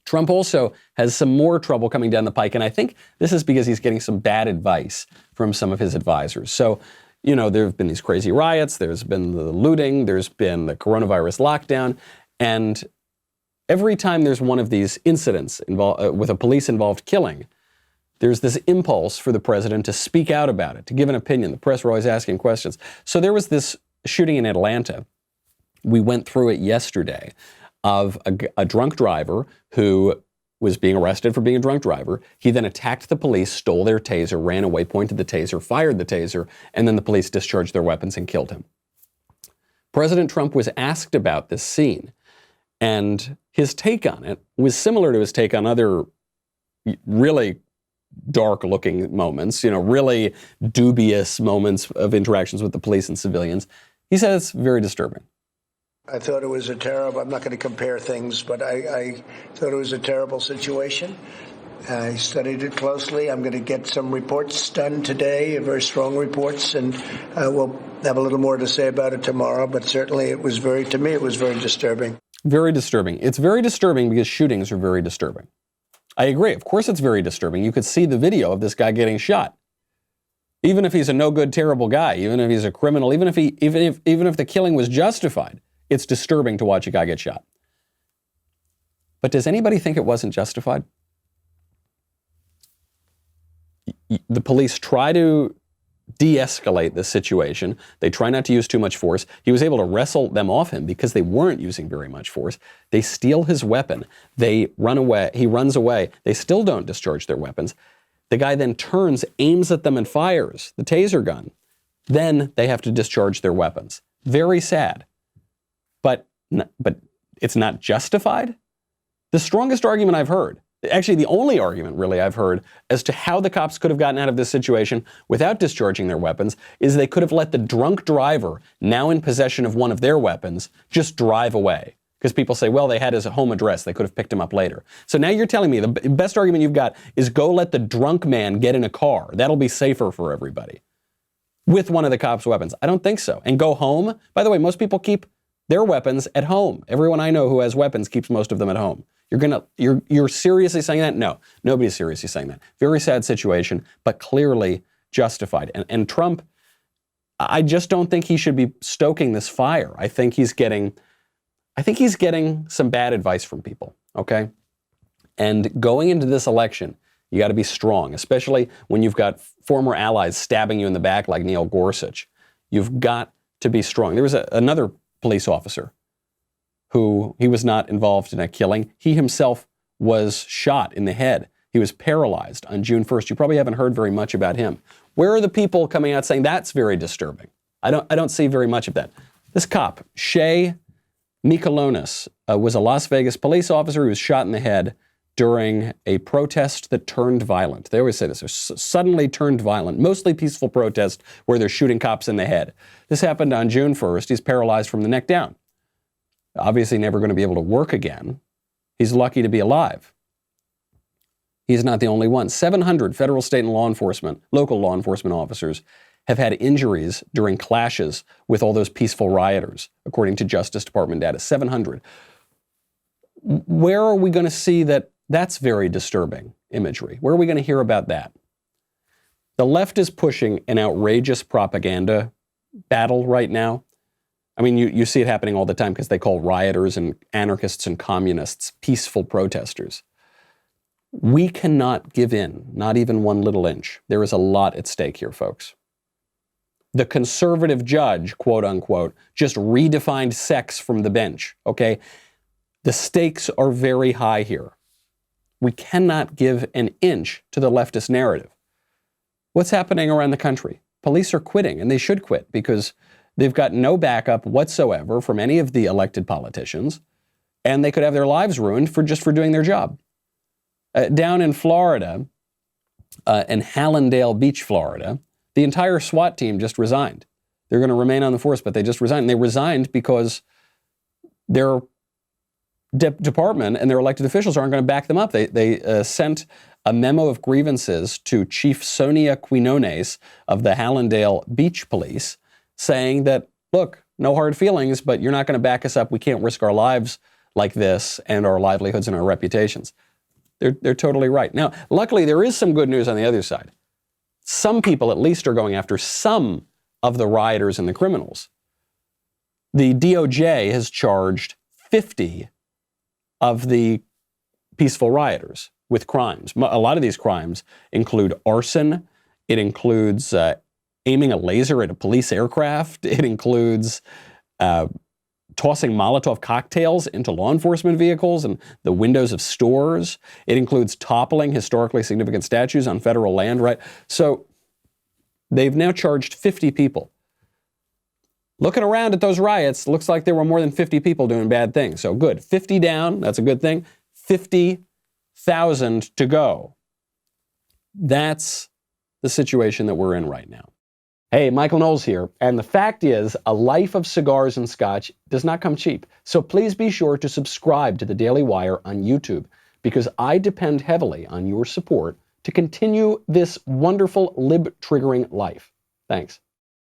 Trump also has some more trouble coming down the pike, and I think this is because he's getting some bad advice from some of his advisors. So, there have been these crazy riots, there's been the looting, there's been the coronavirus lockdown, and every time there's one of these incidents with a police-involved killing, there's this impulse for the president to speak out about it, to give an opinion. The press are always asking questions. So there was this shooting in Atlanta. We went through it yesterday of a drunk driver who was being arrested for being a drunk driver. He then attacked the police, stole their taser, ran away, pointed the taser, fired the taser, and then the police discharged their weapons and killed him. President Trump was asked about this scene, and his take on it was similar to his take on other really dark-looking moments, really dubious moments of interactions with the police and civilians. He said it's very disturbing. I thought it was I'm not going to compare things, but I thought it was a terrible situation. I studied it closely. I'm going to get some reports done today, very strong reports, and we'll have a little more to say about it tomorrow. But certainly to me, it was very disturbing. Very disturbing. It's very disturbing because shootings are very disturbing. I agree. Of course it's very disturbing. You could see the video of this guy getting shot. Even if he's a no good, terrible guy, even if he's a criminal, even if the killing was justified, it's disturbing to watch a guy get shot. But does anybody think it wasn't justified? The police try to de-escalate this situation. They try not to use too much force. He was able to wrestle them off him because they weren't using very much force. They steal his weapon. They run away. He runs away. They still don't discharge their weapons. The guy then turns, aims at them, and fires the taser gun. Then they have to discharge their weapons. Very sad. But it's not justified? The strongest argument I've heard, actually the only argument really I've heard as to how the cops could have gotten out of this situation without discharging their weapons is they could have let the drunk driver, now in possession of one of their weapons, just drive away. Because people say, well, they had his home address. They could have picked him up later. So now you're telling me the best argument you've got is go let the drunk man get in a car. That'll be safer for everybody. With one of the cops' weapons. I don't think so. And go home. By the way, most people keep their weapons at home. Everyone I know who has weapons keeps most of them at home. You're seriously saying that? No, nobody's seriously saying that. Very sad situation, but clearly justified. And Trump, I just don't think he should be stoking this fire. I think he's getting some bad advice from people, okay? And going into this election, you got to be strong, especially when you've got former allies stabbing you in the back like Neil Gorsuch. You've got to be strong. There was another police officer who he was not involved in a killing. He himself was shot in the head. He was paralyzed on June 1st. You probably haven't heard very much about him. Where are the people coming out saying that's very disturbing? I don't see very much of that. This cop, Shea Mikalonis, was a Las Vegas police officer who was shot in the head during a protest that turned violent. They always say this, suddenly turned violent, mostly peaceful protest where they're shooting cops in the head. This happened on June 1st. He's paralyzed from the neck down. Obviously never going to be able to work again. He's lucky to be alive. He's not the only one. 700 federal, state, and local law enforcement officers have had injuries during clashes with all those peaceful rioters, according to Justice Department data. 700. Where are we going to see that? That's very disturbing imagery. Where are we going to hear about that? The left is pushing an outrageous propaganda battle right now. I mean, you see it happening all the time because they call rioters and anarchists and communists peaceful protesters. We cannot give in, not even one little inch. There is a lot at stake here, folks. The conservative judge, quote unquote, just redefined sex from the bench, okay? The stakes are very high here. We cannot give an inch to the leftist narrative. What's happening around the country? Police are quitting, and they should quit because they've got no backup whatsoever from any of the elected politicians, and they could have their lives ruined for doing their job. Down in Florida, in Hallandale Beach, Florida, the entire SWAT team just resigned. They're going to remain on the force, but they just resigned. And they resigned because their department and their elected officials aren't going to back them up. They sent a memo of grievances to Chief Sonia Quinones of the Hallandale Beach Police saying that, look, no hard feelings, but you're not going to back us up. We can't risk our lives like this and our livelihoods and our reputations. They're totally right. Now, luckily, there is some good news on the other side. Some people at least are going after some of the rioters and the criminals. The DOJ has charged 50 of the peaceful rioters with crimes. A lot of these crimes include arson. It includes aiming a laser at a police aircraft. It includes tossing Molotov cocktails into law enforcement vehicles and the windows of stores. It includes toppling historically significant statues on federal land, right? So they've now charged 50 people. Looking around at those riots, looks like there were more than 50 people doing bad things. So good. 50 down, that's a good thing. 50,000 to go. That's the situation that we're in right now. Hey, Michael Knowles here, and the fact is, a life of cigars and scotch does not come cheap. So please be sure to subscribe to the Daily Wire on YouTube, because I depend heavily on your support to continue this wonderful lib-triggering life. Thanks.